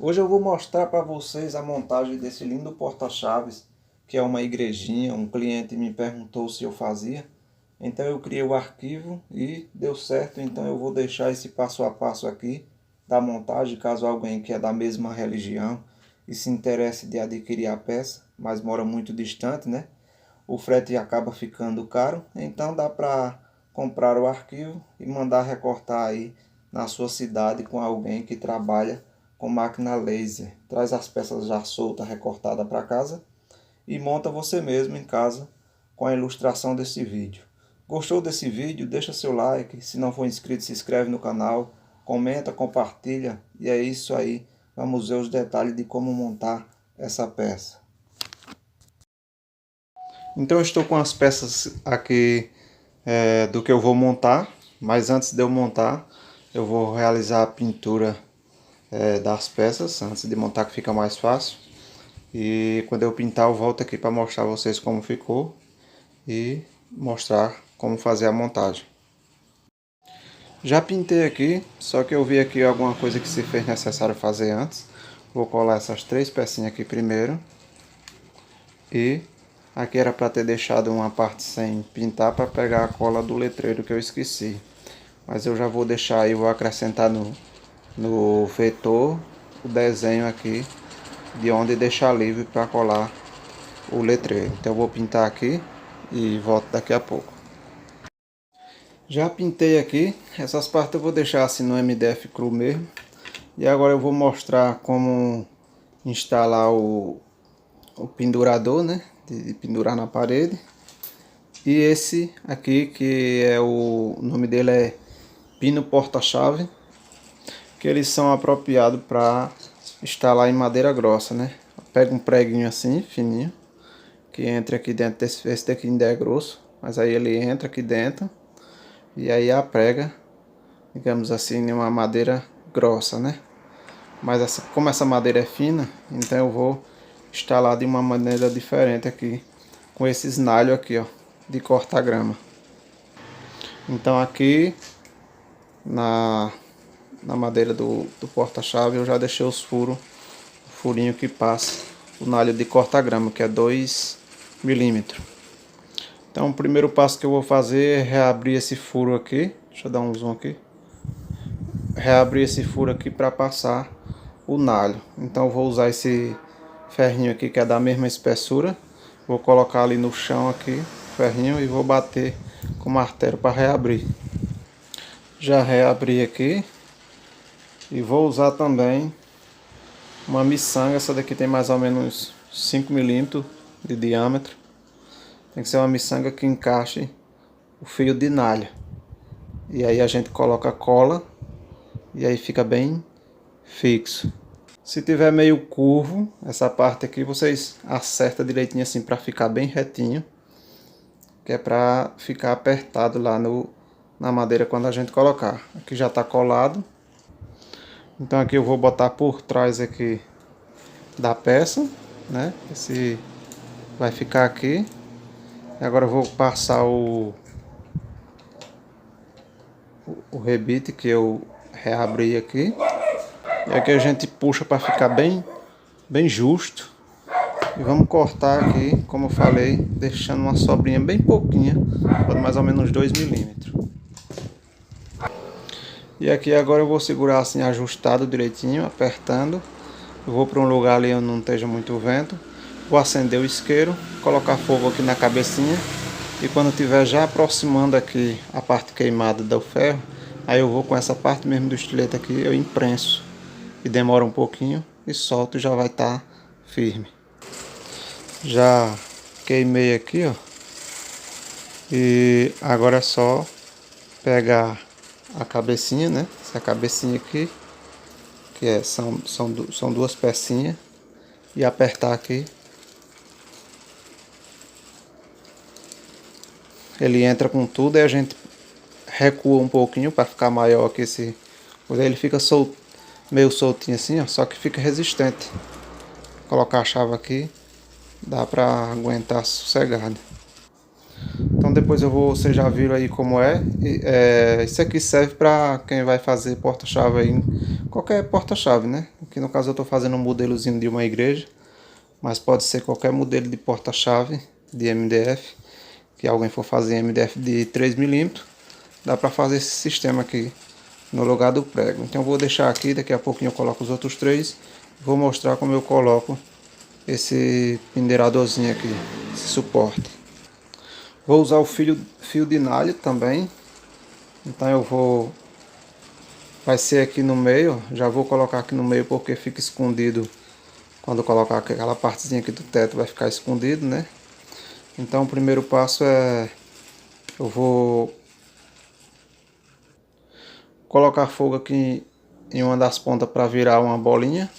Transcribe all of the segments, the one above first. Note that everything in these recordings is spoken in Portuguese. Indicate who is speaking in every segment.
Speaker 1: Hoje eu vou mostrar para vocês a montagem desse lindo porta-chaves, que é uma igrejinha. Um cliente me perguntou se eu fazia, então eu criei o arquivo e deu certo. Então eu vou deixar esse passo a passo aqui da montagem, caso alguém que é da mesma religião e se interesse de adquirir a peça, mas mora muito distante, né? O frete acaba ficando caro, então dá para comprar o arquivo e mandar recortar aí na sua cidade com alguém que trabalha com máquina laser. Traz as peças já soltas, recortadas para casa e monta você mesmo em casa com a ilustração desse vídeo. Gostou desse vídeo? Deixa seu like, se não for inscrito se inscreve no canal, comenta, compartilha e é isso aí. Vamos ver os detalhes de como montar essa peça. Então eu estou com as peças aqui do que eu vou montar, mas antes de eu montar eu vou realizar a pintura das peças, antes de montar, que fica mais fácil. E quando eu pintar eu volto aqui para mostrar a vocês como ficou e mostrar como fazer a montagem. Já pintei aqui, só que eu vi aqui alguma coisa que se fez necessário fazer antes. Vou colar essas três pecinhas aqui primeiro. E aqui era para ter deixado uma parte sem pintar para pegar a cola do letreiro que eu esqueci. Mas eu já vou deixar aí, vou acrescentar no vetor o desenho aqui de onde deixar livre para colar o letreiro. Então eu vou pintar aqui e volto daqui a pouco. Já pintei aqui, essas partes eu vou deixar assim no MDF cru mesmo. E agora eu vou mostrar como instalar o pendurador, né, de pendurar na parede. E esse aqui, que é o nome dele é pino porta-chave, que eles são apropriados para instalar em madeira grossa, né. Pega um preguinho assim, fininho, que entra aqui dentro esse daqui ainda é grosso, mas aí ele entra aqui dentro e aí a prega, digamos assim, em uma madeira grossa, né. Mas como essa madeira é fina, então eu vou instalar de uma maneira diferente aqui, com esses nalhos aqui, ó, de cortar grama. Então aqui na madeira do porta-chave eu já deixei os furos, o furinho que passa o nalho de cortar grama, que é 2 milímetros. Então o primeiro passo que eu vou fazer é reabrir esse furo aqui. Deixa eu dar um zoom aqui. Reabrir esse furo aqui para passar o nalho. Então eu vou usar esse ferrinho aqui que é da mesma espessura. Vou colocar ali no chão aqui o ferrinho e vou bater com o martelo para reabrir. Já reabri aqui. E vou usar também uma miçanga. Essa daqui tem mais ou menos 5 milímetros de diâmetro. Tem que ser uma miçanga que encaixe o fio de nalha. E aí a gente coloca cola e aí fica bem fixo. Se tiver meio curvo, essa parte aqui vocês acertam direitinho assim para ficar bem retinho, que é para ficar apertado lá na madeira quando a gente colocar. Aqui já está colado. Então aqui eu vou botar por trás aqui da peça, né? Esse vai ficar aqui. Agora eu vou passar o rebite que eu reabri aqui. E aqui a gente puxa para ficar bem justo. E vamos cortar aqui, como eu falei, deixando uma sobrinha bem pouquinha, mais ou menos 2 milímetros. E aqui agora eu vou segurar assim ajustado direitinho, apertando. Eu vou para um lugar ali onde não esteja muito vento. Vou acender o isqueiro, colocar fogo aqui na cabecinha. E quando estiver já aproximando aqui a parte queimada do ferro, aí eu vou com essa parte mesmo do estilete aqui, eu imprenso. E demora um pouquinho e solto e já vai estar firme. Já queimei aqui, ó. E agora é só pegar a cabecinha, né? Essa cabecinha aqui, que são duas pecinhas, e apertar aqui. Ele entra com tudo e a gente recua um pouquinho para ficar maior que esse. Ele fica solto, meio soltinho assim, ó, só que fica resistente. Colocar a chave aqui, dá para aguentar sossegado. Então depois vocês já viram aí como é. Isso aqui serve para quem vai fazer porta-chave aí, qualquer porta-chave, né? Aqui no caso eu estou fazendo um modelozinho de uma igreja, mas pode ser qualquer modelo de porta-chave de MDF, que alguém for fazer MDF de 3 milímetros, dá para fazer esse sistema aqui no lugar do prego. Então eu vou deixar aqui, daqui a pouquinho eu coloco os outros três, vou mostrar como eu coloco esse penduradorzinho aqui, esse suporte. Vou usar o fio de nylon também, então vai ser aqui no meio, já vou colocar aqui no meio porque fica escondido. Quando eu colocar aquela partezinha aqui do teto vai ficar escondido, né? Então o primeiro passo é, eu vou colocar fogo aqui em uma das pontas para virar uma bolinha.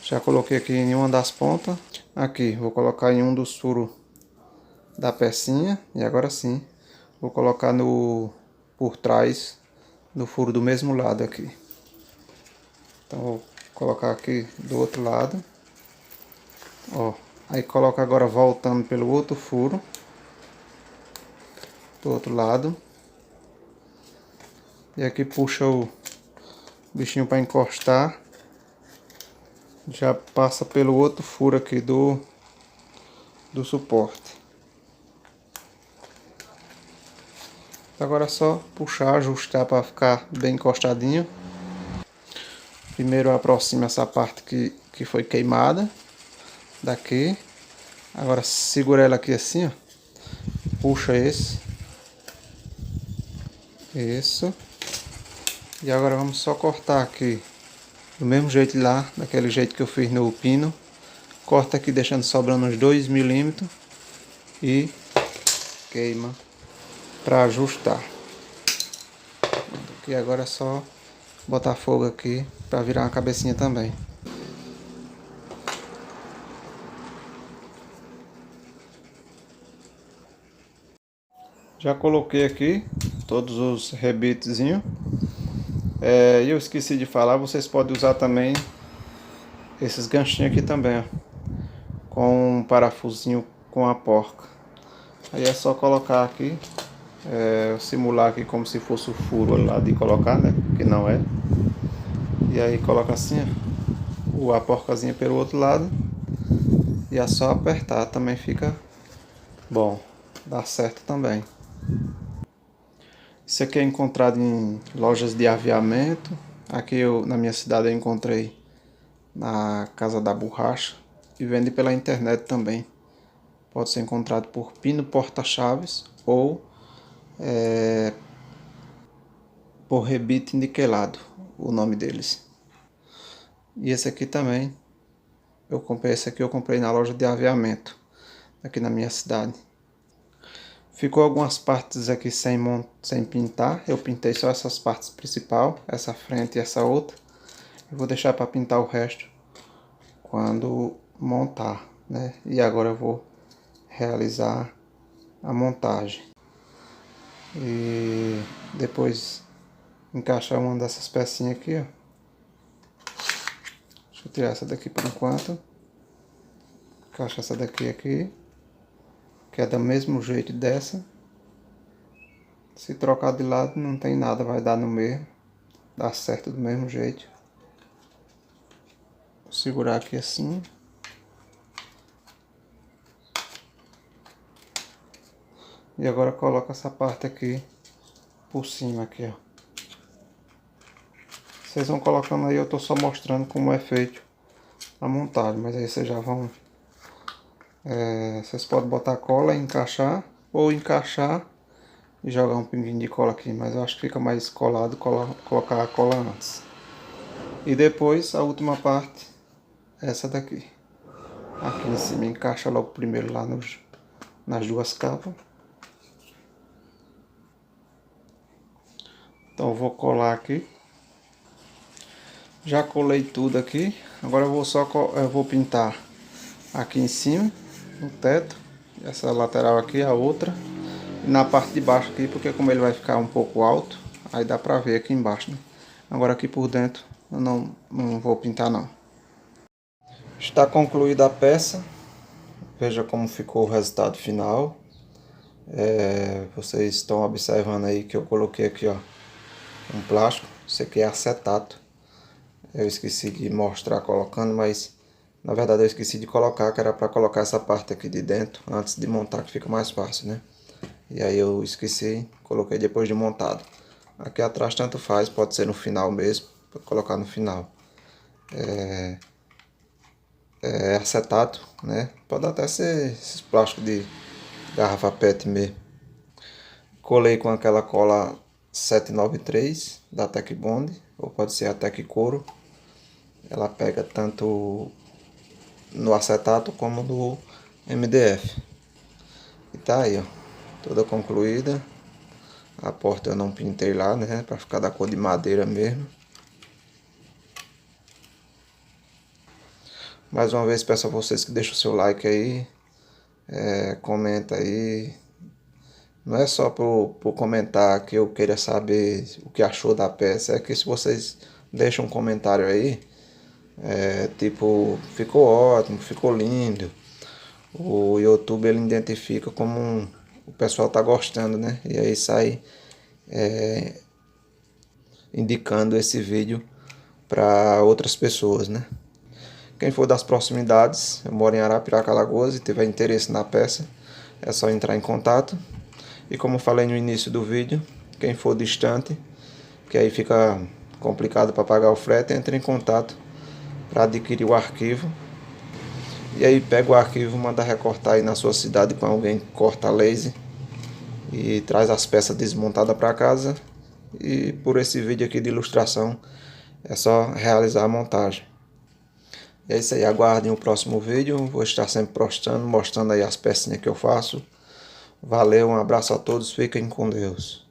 Speaker 1: Já coloquei aqui em uma das pontas. Aqui, vou colocar em um dos furos da pecinha. E agora sim, vou colocar por trás do furo do mesmo lado aqui. Então vou colocar aqui do outro lado. Ó, aí coloca agora voltando pelo outro furo. Do outro lado. E aqui puxa o bichinho para encostar. Já passa pelo outro furo aqui do suporte. Agora é só puxar, ajustar para ficar bem encostadinho. Primeiro aproxima essa parte que foi queimada daqui. Agora segura ela aqui assim, ó. Puxa esse. Isso. E agora vamos só cortar aqui do mesmo jeito lá, daquele jeito que eu fiz no pino. Corta aqui deixando sobrando uns 2 milímetros e queima para ajustar. Aqui agora é só botar fogo aqui para virar uma cabecinha também. Já coloquei aqui todos os rebitezinhos. Eu esqueci de falar, vocês podem usar também esses ganchinhos aqui também, ó, com um parafusinho com a porca. Aí é só colocar aqui, simular aqui como se fosse o furo lá de colocar, né? Que não é. E aí coloca assim, ó, a porcazinha pelo outro lado. E é só apertar, também fica bom, dá certo também. Isso aqui é encontrado em lojas de aviamento. Aqui na minha cidade eu encontrei na Casa da Borracha e vende pela internet também. Pode ser encontrado por pino porta-chaves ou por rebite niquelado, o nome deles. E esse aqui também, esse aqui eu comprei na loja de aviamento, aqui na minha cidade. Ficou algumas partes aqui sem pintar, eu pintei só essas partes principais, essa frente e essa outra. Eu vou deixar para pintar o resto quando montar, né? E agora eu vou realizar a montagem. E depois encaixar uma dessas pecinhas aqui, ó. Deixa eu tirar essa daqui por enquanto. Encaixa essa daqui aqui, que é do mesmo jeito dessa. Se trocar de lado não tem nada, vai dar no mesmo. Dá certo do mesmo jeito. Vou segurar aqui assim. E agora coloca essa parte aqui por cima aqui, ó. Vocês vão colocando aí, eu tô só mostrando como é feito a montagem, mas aí vocês já vão... vocês podem botar cola e encaixar, ou encaixar e jogar um pinguinho de cola aqui, mas eu acho que fica mais colado colocar a cola antes. E depois a última parte, essa daqui. Aqui em cima encaixa logo primeiro lá nas duas capas. Então eu vou colar aqui. Já colei tudo aqui. Agora eu vou pintar aqui em cima, no teto. Essa lateral aqui, a outra. E na parte de baixo aqui, porque como ele vai ficar um pouco alto, aí dá pra ver aqui embaixo, né? Agora aqui por dentro eu não vou pintar não. Está concluída a peça. Veja como ficou o resultado final. Vocês estão observando aí que eu coloquei aqui, ó, um plástico. Isso aqui é acetato. Eu esqueci de mostrar colocando, mas na verdade eu esqueci de colocar, que era para colocar essa parte aqui de dentro antes de montar, que fica mais fácil, né? E aí eu esqueci, coloquei depois de montado. Aqui atrás tanto faz, pode ser no final mesmo, pode colocar no final. É acetato, né? Pode até ser esses plásticos de garrafa PET mesmo. Colei com aquela cola 793 da Tec Bond, ou pode ser a Tec Couro. Ela pega tanto no acetato como no MDF. E tá aí, ó, toda concluída. A porta eu não pintei lá, né, pra ficar da cor de madeira mesmo. Mais uma vez peço a vocês que deixem o seu like aí, comenta aí. Não é só por comentar que eu queira saber o que achou da peça, é que se vocês deixam um comentário aí, tipo, ficou ótimo, ficou lindo, o YouTube ele identifica como o pessoal tá gostando, né? E aí sai indicando esse vídeo para outras pessoas, né? Quem for das proximidades, eu moro em Arapiraca, Alagoas, e tiver interesse na peça, é só entrar em contato. E como falei no início do vídeo, quem for distante, que aí fica complicado para pagar o frete, entre em contato para adquirir o arquivo. E aí pega o arquivo, manda recortar aí na sua cidade com alguém que corta laser e traz as peças desmontadas para casa. E por esse vídeo aqui de ilustração é só realizar a montagem. E é isso aí, aguardem o próximo vídeo, vou estar sempre postando, mostrando aí as pecinhas que eu faço. Valeu, um abraço a todos, fiquem com Deus.